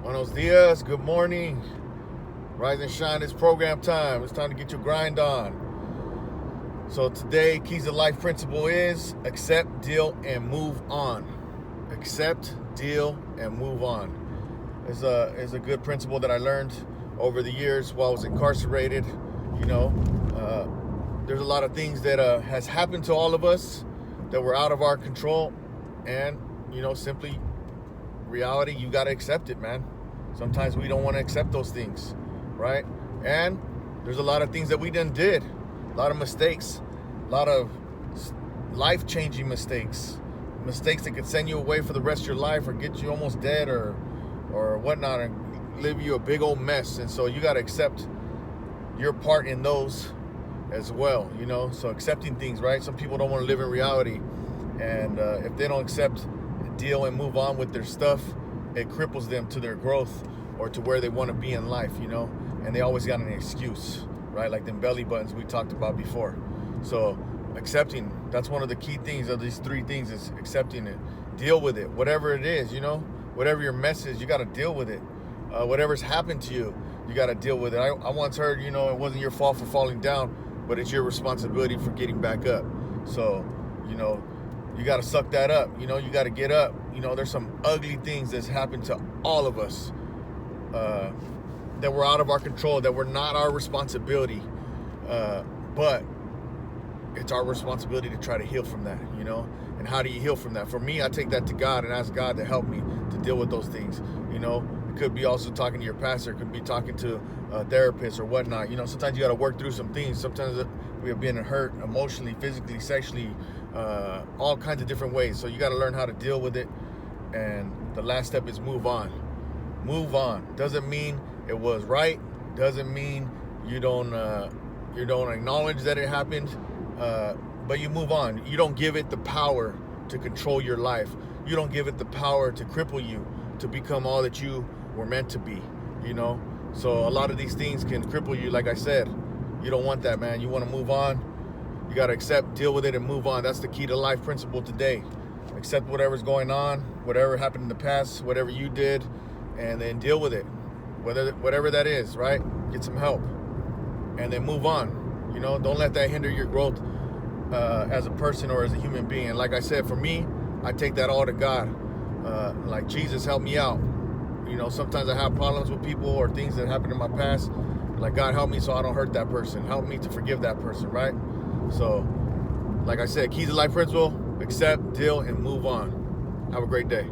Buenos dias, good morning. Rise and shine, it's program time. It's time to get your grind on. So today, keys to life principle is accept, deal, and move on. Accept, deal, and move on. Is a good principle that I learned over the years while I was incarcerated. You know, there's a lot of things that has happened to all of us that were out of our control, and simply reality. You got to accept it, man. Sometimes we don't want to accept those things, right? And there's a lot of things that we done did, a lot of mistakes, a lot of life-changing mistakes that could send you away for the rest of your life or get you almost dead or whatnot and leave you a big old mess. And so you got to accept your part in those as well, so accepting things, right? Some people don't want to live in reality, and if they don't accept, deal, and move on with their stuff, it cripples them to their growth or to where they want to be in life, and they always got an excuse, right? Like them belly buttons we talked about before. So accepting, that's one of the key things of these three things, is accepting it. Deal with it, whatever it is, whatever your mess is, you got to deal with it. Whatever's happened to you, you got to deal with it. I once heard, it wasn't your fault for falling down, but it's your responsibility for getting back up. So, you got to suck that up. You got to get up. There's some ugly things that's happened to all of us that were out of our control, that were not our responsibility. But it's our responsibility to try to heal from that, And how do you heal from that? For me, I take that to God and ask God to help me to deal with those things, It could be also talking to your pastor. It could be talking to a therapist or whatnot. Sometimes you got to work through some things. Sometimes we have been hurt emotionally, physically, sexually, all kinds of different ways. So you got to learn how to deal with it. And the last step is move on. Move on. Doesn't mean it was right. Doesn't mean you don't acknowledge that it happened. But you move on. You don't give it the power to control your life. You don't give it the power to cripple you to become all that you were meant to be, So a lot of these things can cripple you. Like I said, you don't want that, man. You want to move on. You got to accept, deal with it, and move on. That's the key to life principle today. Accept whatever's going on, whatever happened in the past, whatever you did, and then deal with it. Whatever that is, right? Get some help. And then move on. Don't let that hinder your growth as a person or as a human being. And like I said, for me, I take that all to God. Like, Jesus, help me out. Sometimes I have problems with people or things that happened in my past. Like, God, help me so I don't hurt that person. Help me to forgive that person, right? So, like I said, keys to life principle: accept, deal, and move on. Have a great day.